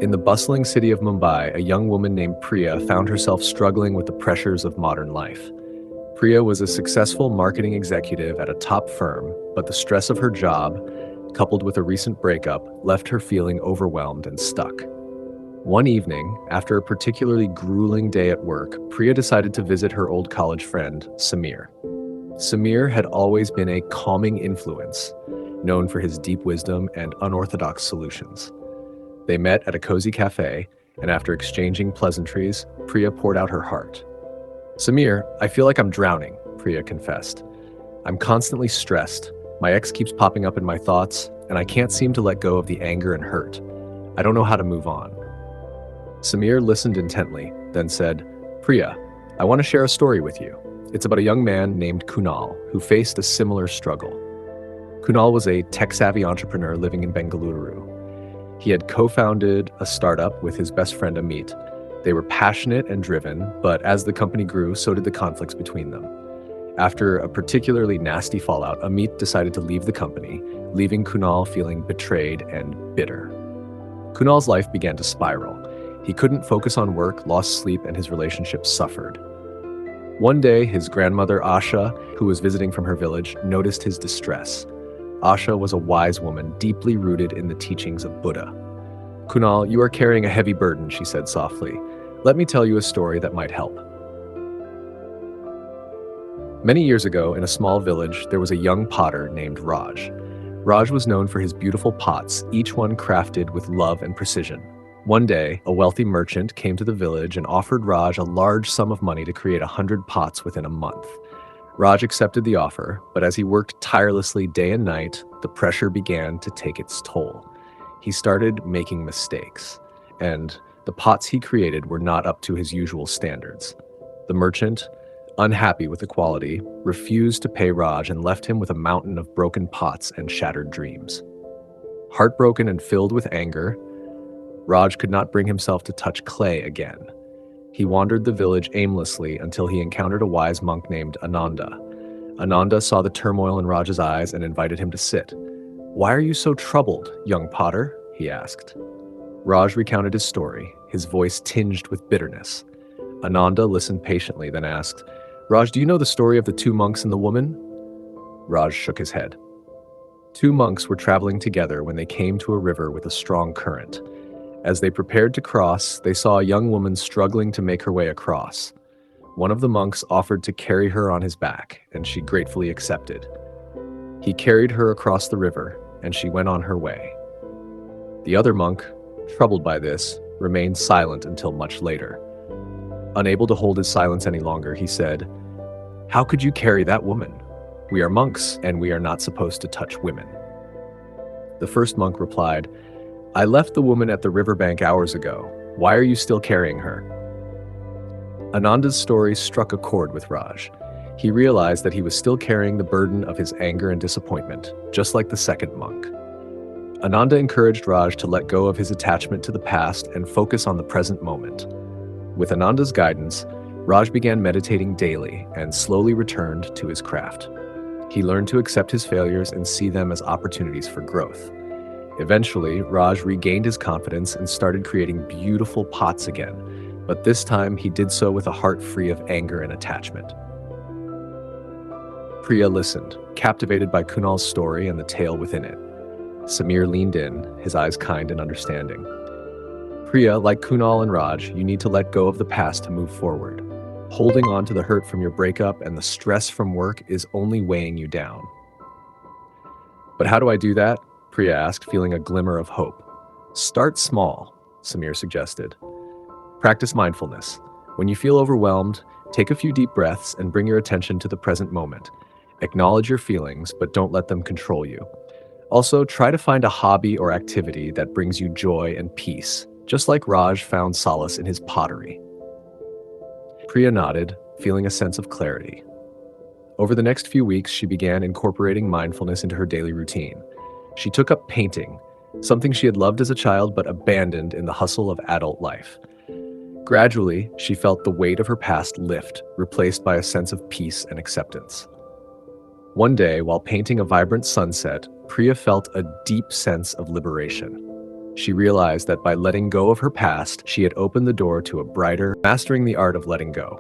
In the bustling city of Mumbai, a young woman named Priya found herself struggling with the pressures of modern life. Priya was a successful marketing executive at a top firm, but the stress of her job, coupled with a recent breakup, left her feeling overwhelmed and stuck. One evening, after a particularly grueling day at work, Priya decided to visit her old college friend, Samir. Samir had always been a calming influence, known for his deep wisdom and unorthodox solutions. They met at a cozy cafe, and after exchanging pleasantries, Priya poured out her heart. "Samir, I feel like I'm drowning," Priya confessed. "I'm constantly stressed. My ex keeps popping up in my thoughts, and I can't seem to let go of the anger and hurt. I don't know how to move on." Samir listened intently, then said, "Priya, I want to share a story with you. It's about a young man named Kunal who faced a similar struggle. Kunal was a tech-savvy entrepreneur living in Bengaluru. He had co-founded a startup with his best friend Amit. They were passionate and driven, but as the company grew, so did the conflicts between them. After a particularly nasty fallout, Amit decided to leave the company, leaving Kunal feeling betrayed and bitter. Kunal's life began to spiral. He couldn't focus on work, lost sleep, and his relationship suffered. One day, his grandmother Asha, who was visiting from her village, noticed his distress. Asha was a wise woman, deeply rooted in the teachings of Buddha. "Kunal, you are carrying a heavy burden," she said softly. "Let me tell you a story that might help." Many years ago, in a small village, there was a young potter named Raj. Raj was known for his beautiful pots, each one crafted with love and precision. One day, a wealthy merchant came to the village and offered Raj a large sum of money to create 100 pots within a month. Raj accepted the offer, but as he worked tirelessly day and night, the pressure began to take its toll. He started making mistakes, and the pots he created were not up to his usual standards. The merchant, unhappy with the quality, refused to pay Raj and left him with a mountain of broken pots and shattered dreams. Heartbroken and filled with anger, Raj could not bring himself to touch clay again. He wandered the village aimlessly until he encountered a wise monk named Ananda. Ananda saw the turmoil in Raj's eyes and invited him to sit. "Why are you so troubled, young potter?" he asked. Raj recounted his story, his voice tinged with bitterness. Ananda listened patiently, then asked, "Raj, do you know the story of the two monks and the woman?" Raj shook his head. Two monks were traveling together when they came to a river with a strong current. As they prepared to cross, they saw a young woman struggling to make her way across. One of the monks offered to carry her on his back, and she gratefully accepted. He carried her across the river, and she went on her way. The other monk, troubled by this, remained silent until much later. Unable to hold his silence any longer, he said, "How could you carry that woman? We are monks, and we are not supposed to touch women." The first monk replied, "I left the woman at the riverbank hours ago. Why are you still carrying her?" Ananda's story struck a chord with Raj. He realized that he was still carrying the burden of his anger and disappointment, just like the second monk. Ananda encouraged Raj to let go of his attachment to the past and focus on the present moment. With Ananda's guidance, Raj began meditating daily and slowly returned to his craft. He learned to accept his failures and see them as opportunities for growth. Eventually, Raj regained his confidence and started creating beautiful pots again, but this time he did so with a heart free of anger and attachment. Priya listened, captivated by Kunal's story and the tale within it. Samir leaned in, his eyes kind and understanding. "Priya, like Kunal and Raj, you need to let go of the past to move forward. Holding on to the hurt from your breakup and the stress from work is only weighing you down." "But how do I do that?" Priya asked, feeling a glimmer of hope. "Start small," Samir suggested. "Practice mindfulness. When you feel overwhelmed, take a few deep breaths and bring your attention to the present moment. Acknowledge your feelings, but don't let them control you. Also, try to find a hobby or activity that brings you joy and peace, just like Raj found solace in his pottery." Priya nodded, feeling a sense of clarity. Over the next few weeks, she began incorporating mindfulness into her daily routine. She took up painting, something she had loved as a child but abandoned in the hustle of adult life. Gradually, she felt the weight of her past lift, replaced by a sense of peace and acceptance. One day, while painting a vibrant sunset, Priya felt a deep sense of liberation. She realized that by letting go of her past, she had opened the door to a brighter, mastering the art of letting go.